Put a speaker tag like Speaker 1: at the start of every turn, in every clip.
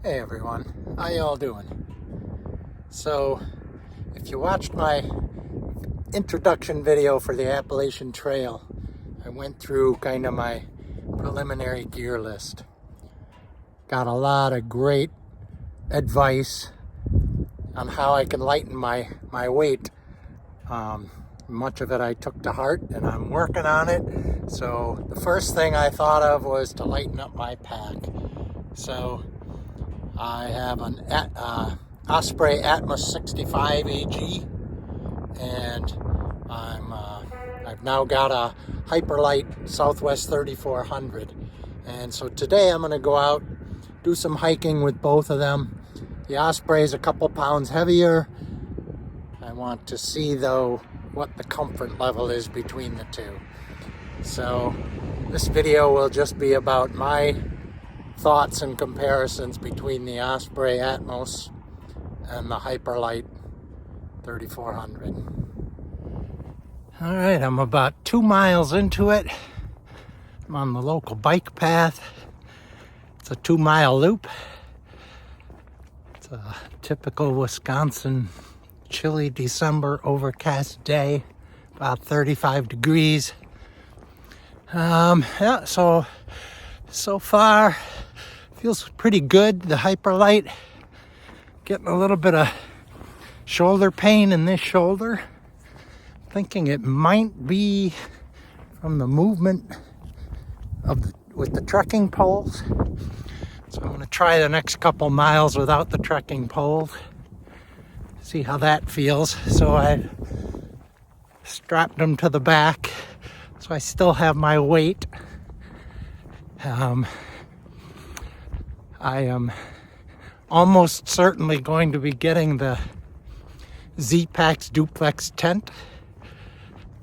Speaker 1: Hey everyone, how y'all doing? So, if you watched my introduction video for the Appalachian Trail, I went through kind of my preliminary gear list. Got a lot of great advice on how I can lighten my weight. Much of it I took to heart and I'm working on it. So the first thing I thought of was to lighten up my pack. So I have an Osprey Atmos 65 AG, and I've now got a Hyperlite Southwest 3400. And so today I'm going to go out, do some hiking with both of them. The Osprey is a couple pounds heavier. I want to see though what the comfort level is between the two. So this video will just be about my thoughts and comparisons between the Osprey Atmos and the Hyperlite 3400. All right, I'm about 2 miles into it. I'm on the local bike path. It's a 2-mile loop. It's a typical Wisconsin chilly December overcast day, about 35 degrees. Yeah, so far feels pretty good. The Hyperlite, getting a little bit of shoulder pain in this shoulder. Thinking it might be from the movement of with the trekking poles. So I'm going to try the next couple miles without the trekking poles. See how that feels. So I strapped them to the back, so I still have my weight. I am almost certainly going to be getting the Z-Pack's duplex tent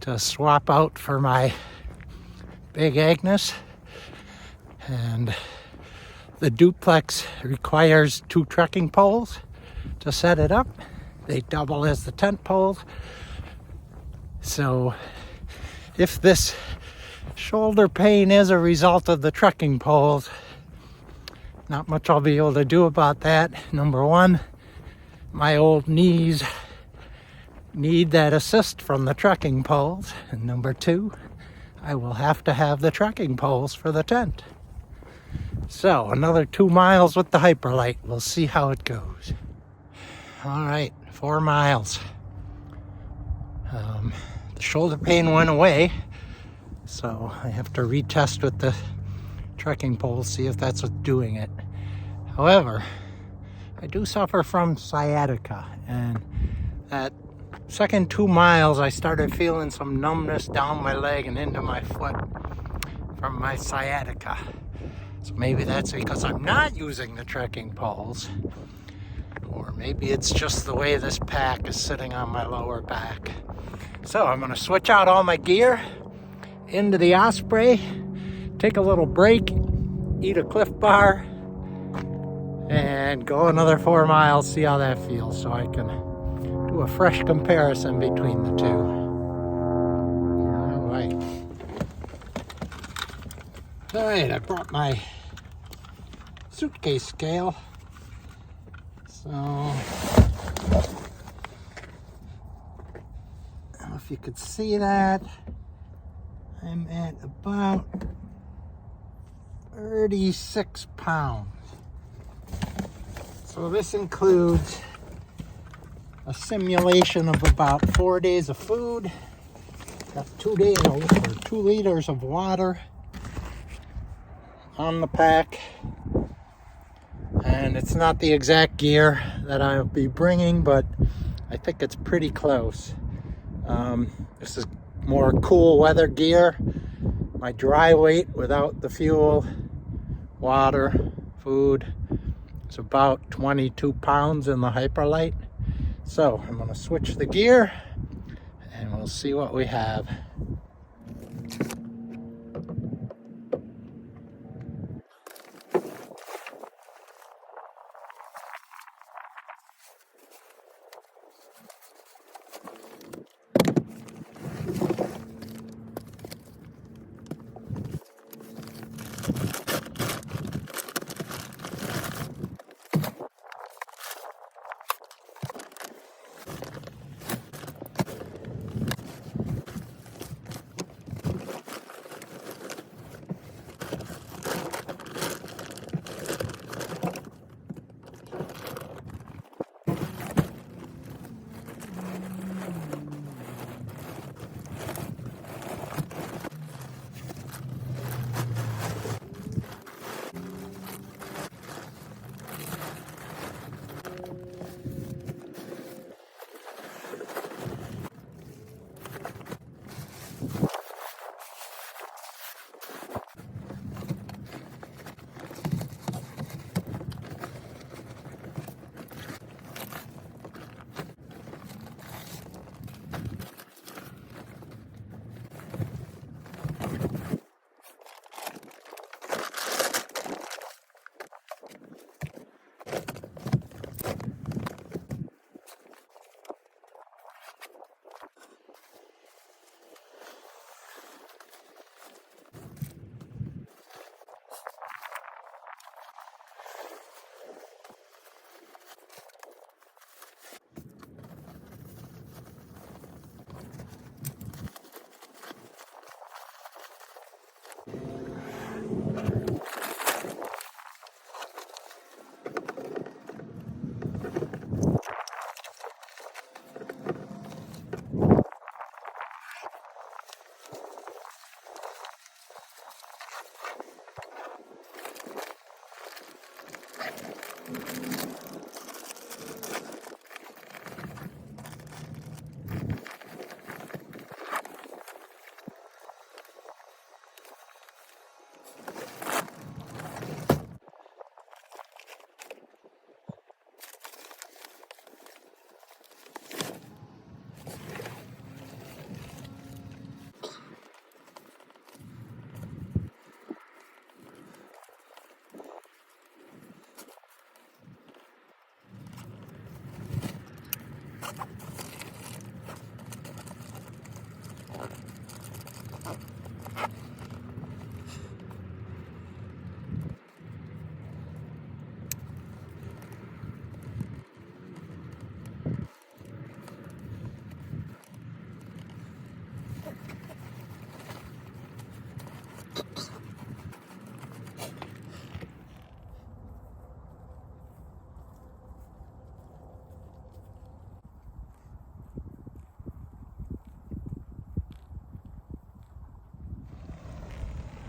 Speaker 1: to swap out for my Big Agnes. And the duplex requires 2 trekking poles to set it up. They double as the tent poles. So if this shoulder pain is a result of the trekking poles, not much I'll be able to do about that. Number one, my old knees need that assist from the trekking poles. And number two, I will have to have the trekking poles for the tent. So another 2 miles with the Hyperlite. We'll see how it goes. All right, 4 miles. The shoulder pain went away, so I have to retest with the trekking poles, see if that's what's doing it. However, I do suffer from sciatica, and that second 2 miles I started feeling some numbness down my leg and into my foot from my sciatica. So maybe that's because I'm not using the trekking poles, or maybe it's just the way this pack is sitting on my lower back. So I'm going to switch out all my gear into the Osprey, take a little break, eat a Cliff Bar, and go another 4 miles, see how that feels, so I can do a fresh comparison between the two. All right, I brought my suitcase scale. So, I don't know if you could see that. I'm at about 36 pounds. So this includes a simulation of about 4 days of food. Got 2 liters of water on the pack. And it's not the exact gear that I'll be bringing, but I think it's pretty close. This is more cool weather gear. My dry weight without the fuel, water, food, is about 22 pounds in the Hyperlite. So I'm going to switch the gear and we'll see what we have.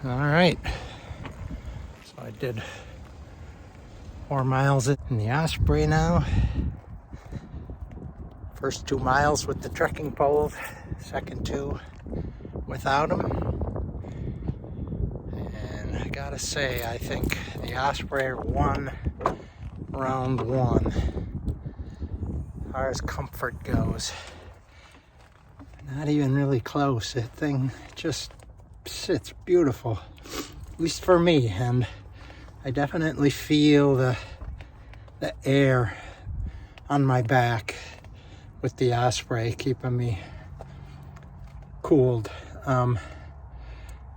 Speaker 1: All right, so I did 4 miles in the Osprey now. First 2 miles with the trekking poles, second 2 without them. And I gotta say, I think the Osprey won round 1 as far as comfort goes. Not even really close. That thing just sits beautiful, at least for me, and I definitely feel the air on my back with the Osprey keeping me cooled.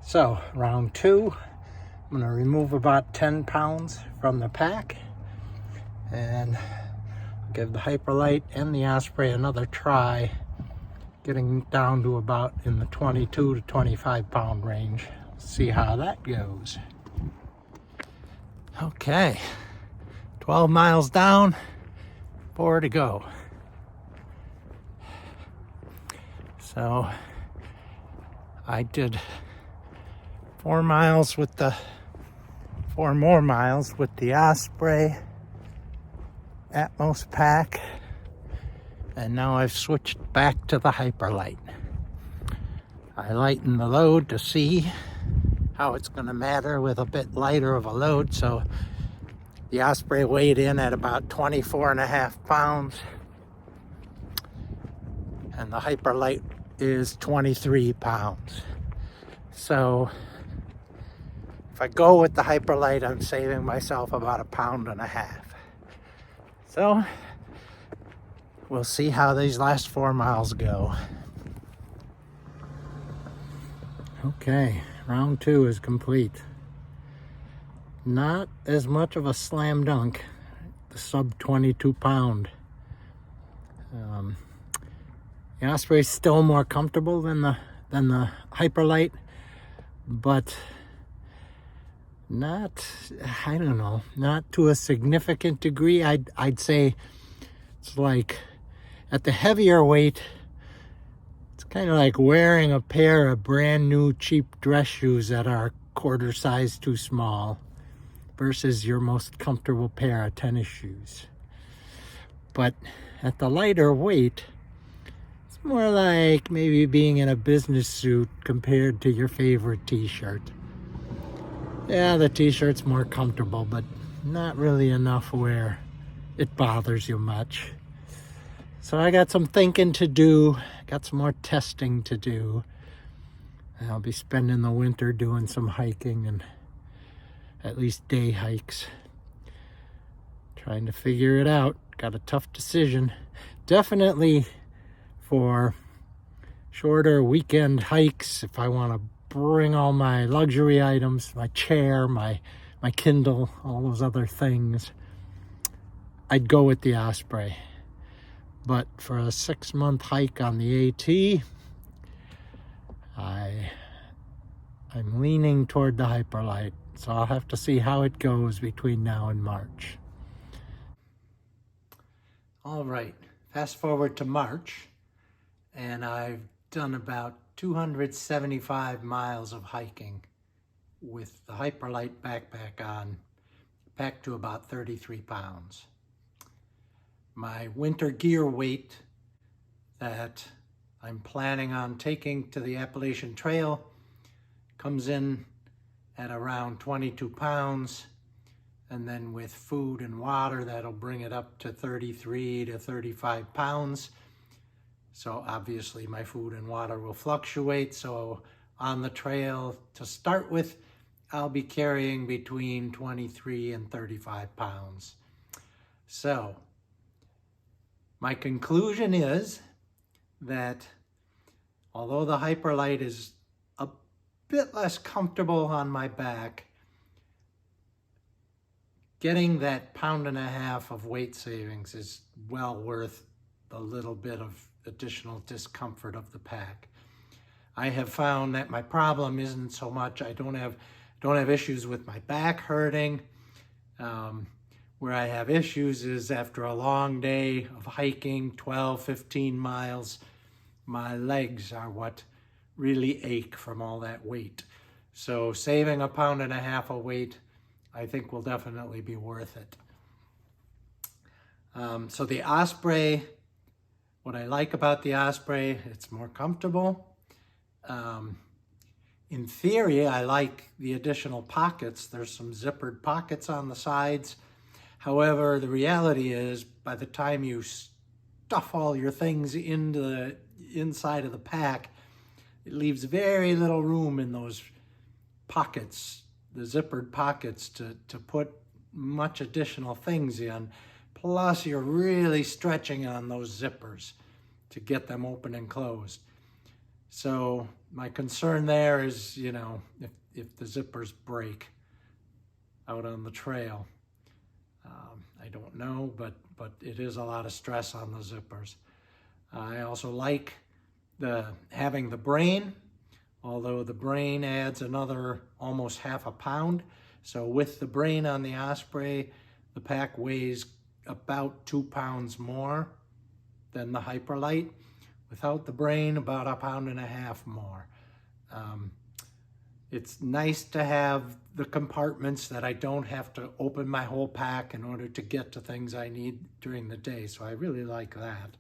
Speaker 1: So round 2, I'm gonna remove about 10 pounds from the pack and give the Hyperlite and the Osprey another try, getting down to about in the 22 to 25 pound range. See how that goes. Okay, 12 miles down, 4 to go. So I did 4 miles with the 4 more miles with the Osprey Atmos pack, and now I've switched back to the Hyperlite. I lightened the load to see how it's going to matter with a bit lighter of a load. So the Osprey weighed in at about 24.5 pounds, and the Hyperlite is 23 pounds. So if I go with the Hyperlite, I'm saving myself about 1.5 pounds. So we'll see how these last 4 miles go. Okay, round 2 is complete. Not as much of a slam dunk, the sub 22 pound. The Osprey is still more comfortable than the Hyperlite, but not, I don't know, not to a significant degree. I'd say it's like at the heavier weight, it's kind of like wearing a pair of brand new cheap dress shoes that are quarter size too small versus your most comfortable pair of tennis shoes. But at the lighter weight, it's more like maybe being in a business suit compared to your favorite t-shirt. Yeah, the t-shirt's more comfortable, but not really enough where it bothers you much. So I got some thinking to do, got some more testing to do. I'll be spending the winter doing some hiking, and at least day hikes. Trying to figure it out. Got a tough decision. Definitely for shorter weekend hikes, if I want to bring all my luxury items, my chair, my Kindle, all those other things, I'd go with the Osprey. But for a 6-month hike on the AT, I'm leaning toward the Hyperlite. So I'll have to see how it goes between now and March. All right, fast forward to March, and I've done about 275 miles of hiking with the Hyperlite backpack on, packed to about 33 pounds. My winter gear weight that I'm planning on taking to the Appalachian Trail comes in at around 22 pounds. And then with food and water, that'll bring it up to 33 to 35 pounds. So obviously my food and water will fluctuate. So on the trail to start with, I'll be carrying between 23 and 35 pounds. So my conclusion is that although the Hyperlite is a bit less comfortable on my back, getting that 1.5 pounds of weight savings is well worth the little bit of additional discomfort of the pack. I have found that my problem isn't so much I don't have issues with my back hurting. Where I have issues is after a long day of hiking, 12, 15 miles, my legs are what really ache from all that weight. So saving 1.5 pounds of weight, I think will definitely be worth it. So the Osprey, what I like about the Osprey, it's more comfortable. In theory, I like the additional pockets. There's some zippered pockets on the sides. However, the reality is by the time you stuff all your things into the inside of the pack, it leaves very little room in those pockets, the zippered pockets, to put much additional things in. Plus, you're really stretching on those zippers to get them open and closed. So my concern there is, you know, if the zippers break out on the trail. I don't know, but it is a lot of stress on the zippers. I also like having the brain, although the brain adds another almost 0.5 pound. So with the brain on the Osprey, the pack weighs about 2 pounds more than the Hyperlite. Without the brain, about 1.5 pounds more. It's nice to have the compartments that I don't have to open my whole pack in order to get to things I need during the day. So I really like that.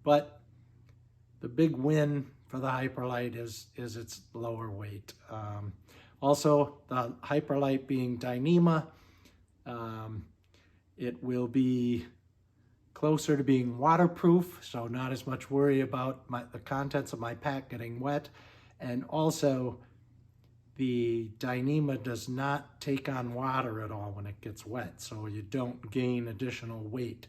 Speaker 1: But the big win for the Hyperlite is its lower weight. Also, the Hyperlite being Dyneema, it will be closer to being waterproof, so not as much worry about the contents of my pack getting wet. And also, the Dyneema does not take on water at all when it gets wet, so you don't gain additional weight.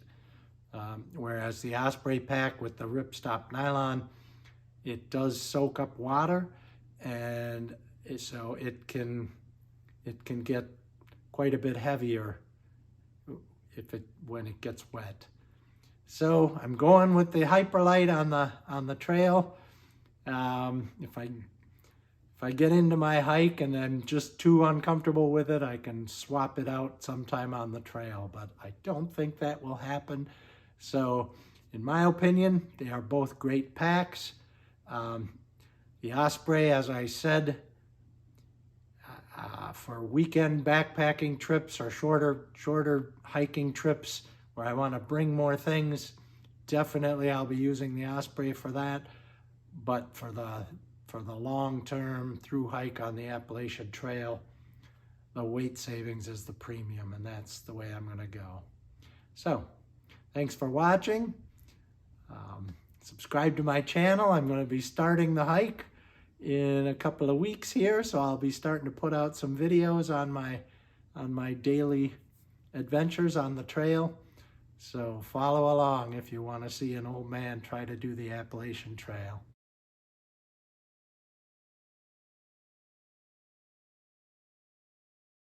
Speaker 1: Whereas the Osprey pack with the ripstop nylon, it does soak up water, and so it can get quite a bit heavier when it gets wet. So I'm going with the Hyperlite on the trail. If I get into my hike and I'm just too uncomfortable with it, I can swap it out sometime on the trail, but I don't think that will happen. So in my opinion, they are both great packs. The Osprey, as I said, for weekend backpacking trips or shorter hiking trips where I want to bring more things, definitely I'll be using the Osprey for that. But for the long-term through hike on the Appalachian Trail, the weight savings is the premium, and that's the way I'm going to go. So, thanks for watching. Subscribe to my channel. I'm going to be starting the hike in a couple of weeks here, so I'll be starting to put out some videos on my daily adventures on the trail. So follow along if you want to see an old man try to do the Appalachian Trail.